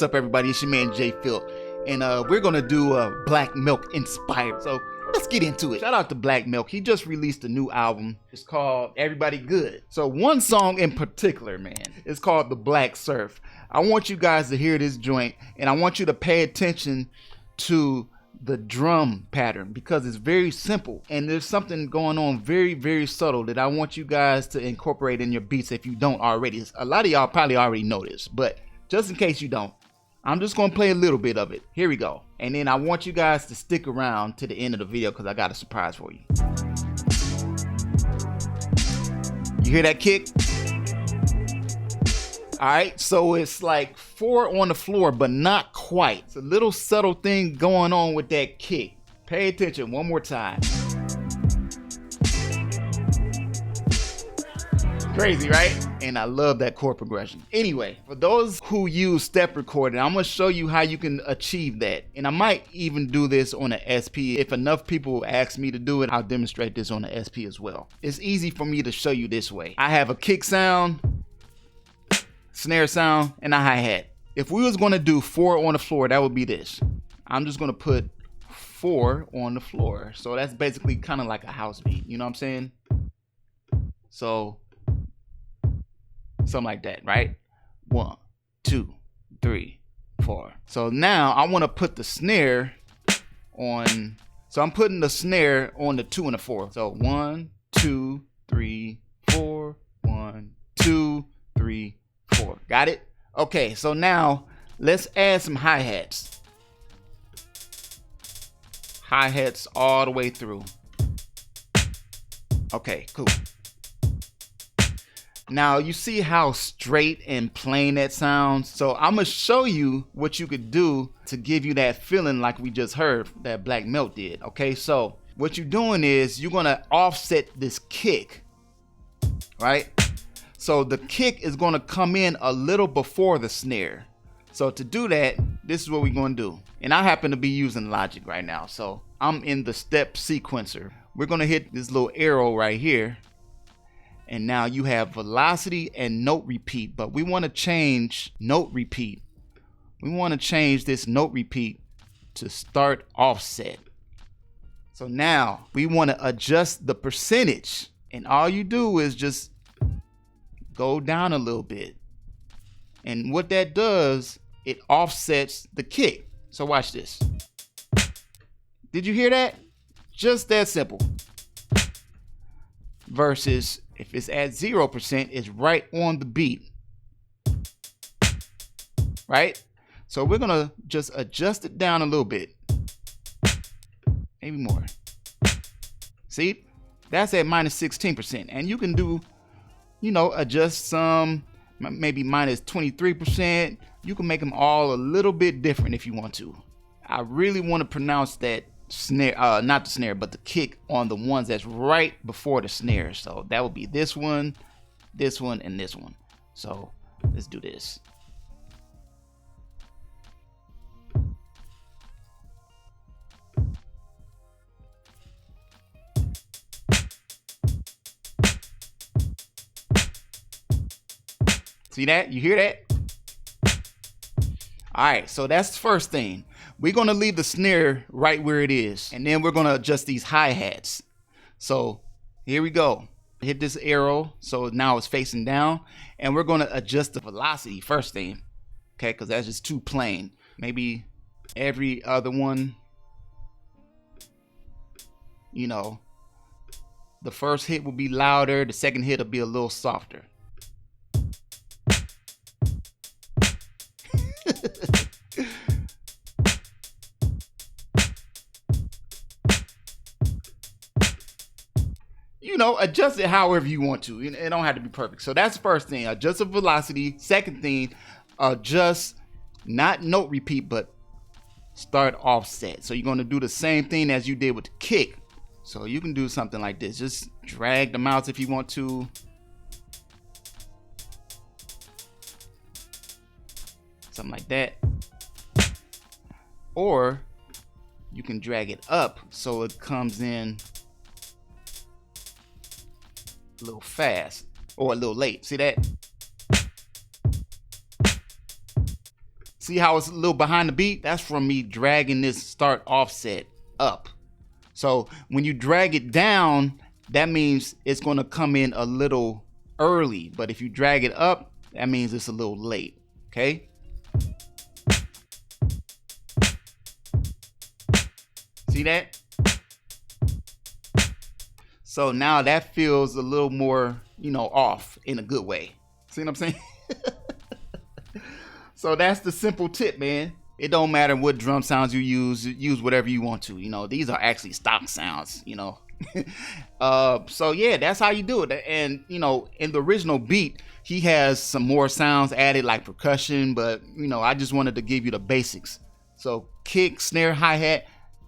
What's up, everybody? It's your man JFILT, and we're gonna do Black Milk inspired. So let's get into it. Shout out to Black Milk. He just released a new album. It's called Everybody Good. So one song in particular, man, is called The Black Surf. I want you guys to hear this joint, and I want you to pay attention to the drum pattern because it's very simple, and there's something going on very, very subtle that I want you guys to incorporate in your beats if you don't already. A lot of y'all probably already know this, but just in case you don't, I'm just gonna play a little bit of it. Here we go. And then I want you guys to stick around to the end of the video because I got a surprise for you. You hear that kick? All right, so it's like 4 on the floor, but not quite. It's a little subtle thing going on with that kick. Pay attention one more time. Crazy, right? And I love that chord progression. Anyway, for those who use step recording, I'm gonna show you how you can achieve that. And I might even do this on an SP. If enough people ask me to do it, I'll demonstrate this on the SP as well. It's easy for me to show you this way. I have a kick sound, snare sound, and a hi-hat. If we was gonna do 4 on the floor, that would be this. I'm just gonna put 4 on the floor. So that's basically kind of like a house beat, you know what I'm saying? So something like that, right? 1, 2, 3, 4. So now I want to put the snare on. So I'm putting the snare on the 2 and the 4. So 1, 2, 3, 4. 1, 2, 3, 4. Got it? Okay. So now let's add some hi-hats. Hi-hats all the way through. Okay, cool. Now you see how straight and plain that sounds. So I'm gonna show you what you could do to give you that feeling like we just heard that Black Milk did. Okay, so what you're doing is you're gonna offset this kick, right? So the kick is gonna come in a little before the snare. So to do that, this is what we're gonna do. And I happen to be using Logic right now, so I'm in the step sequencer. We're gonna hit this little arrow right here. And now you have velocity and note repeat, but we want to change note repeat. We want to change this note repeat to start offset. So now we want to adjust the percentage, and all you do is just go down a little bit. And what that does, it offsets the kick. So watch this. Did you hear that? Just that simple. Versus if it's at 0%, it's right on the beat, right? So we're gonna just adjust it down a little bit, maybe more. See, that's at minus 16%, and you can do, you know, adjust some, maybe minus 23%. You can make them all a little bit different if you want to. I really want to pronounce that snare, not the snare, but the kick on the ones that's right before the snare. So that would be this one, and this one. So let's do this. See that? You hear that? All right, so that's the first thing. We're gonna leave the snare right where it is, and then we're gonna adjust these hi-hats. So here we go. Hit this arrow, so now it's facing down, and we're gonna adjust the velocity first thing, okay? Because that's just too plain. Maybe every other one, you know, the first hit will be louder, the second hit will be a little softer. You know, adjust it however you want to. It don't have to be perfect. So that's the first thing. Adjust the velocity. Second thing, adjust not note repeat, but start offset. So you're going to do the same thing as you did with the kick. So you can do something like this. Just drag the mouse if you want to. Something like that. Or you can drag it up so it comes in a little fast or a little late. See that? See how it's a little behind the beat? That's from me dragging this start offset up. So when you drag it down, that means it's going to come in a little early. But if you drag it up, that means it's a little late. Okay? See that? So now that feels a little more, off in a good way. See what I'm saying? So that's the simple tip, man. It don't matter what drum sounds you use whatever you want to. These are actually stock sounds, So yeah, that's how you do it. And in the original beat, he has some more sounds added like percussion, but I just wanted to give you the basics. So kick, snare, hi-hat,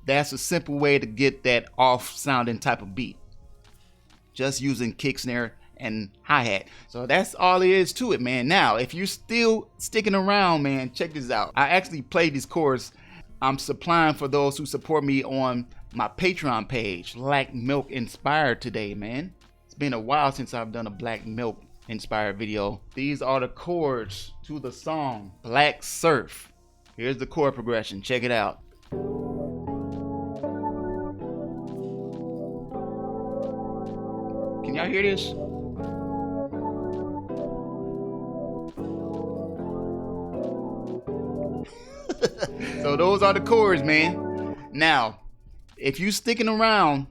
that's a simple way to get that off sounding type of beat. Just using kick, snare, and hi-hat. So that's all it is to it, man. Now, if you're still sticking around, man, check this out. I actually played these chords. I'm supplying for those who support me on my Patreon page, Black Milk Inspired today, man. It's been a while since I've done a Black Milk Inspired video. These are the chords to the song Black Surf. Here's the chord progression. Check it out. Can y'all hear this? So those are the chords, man. Now, if you sticking around,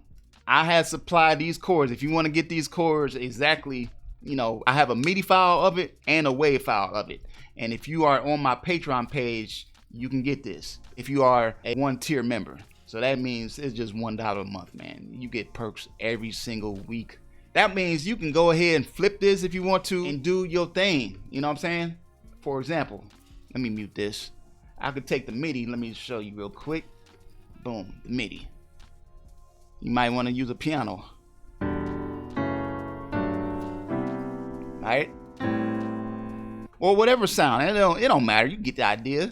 I have supplied these chords. If you want to get these chords exactly, I have a MIDI file of it and a WAV file of it. And if you are on my Patreon page, you can get this if you are a 1-tier member. So that means it's just $1 a month, man. You get perks every single week. That means you can go ahead and flip this if you want to and do your thing. You know what I'm saying? For example, let me mute this. I could take the MIDI. Let me show you real quick. Boom, the MIDI. You might want to use a piano. Alright? Or whatever sound. It don't matter. You get the idea.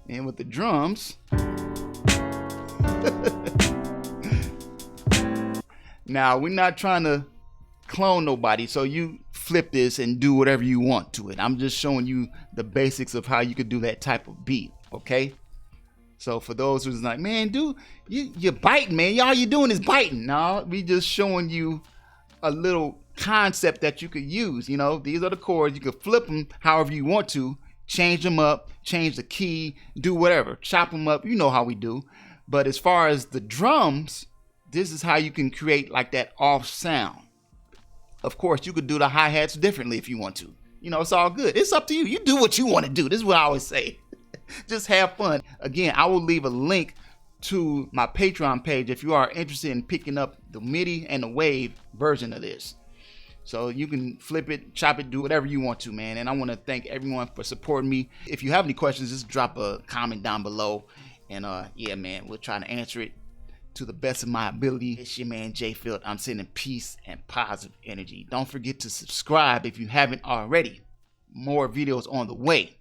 And with the drums. Now, we're not trying to clone nobody, so you flip this and do whatever you want to it. I'm just showing you the basics of how you could do that type of beat. Okay, so for those who's like, man, dude, you're biting, man. All you doing is biting. No, we just showing you a little concept that you could use. These are the chords. You could flip them however you want to, change them up, change the key, do whatever, chop them up. You know how we do. But as far as the drums, this is how you can create like that off sound. Of course, you could do the hi-hats differently if you want to. It's all good. It's up to you. You do what you want to do. This is what I always say. Just have fun. Again, I will leave a link to my Patreon page if you are interested in picking up the MIDI and the WAV version of this. So you can flip it, chop it, do whatever you want to, man. And I want to thank everyone for supporting me. If you have any questions, just drop a comment down below. And yeah, man, we'll try to answer it to the best of my ability. It's your man JFILT. I'm sending peace and positive energy. Don't forget to subscribe if you haven't already. More videos on the way.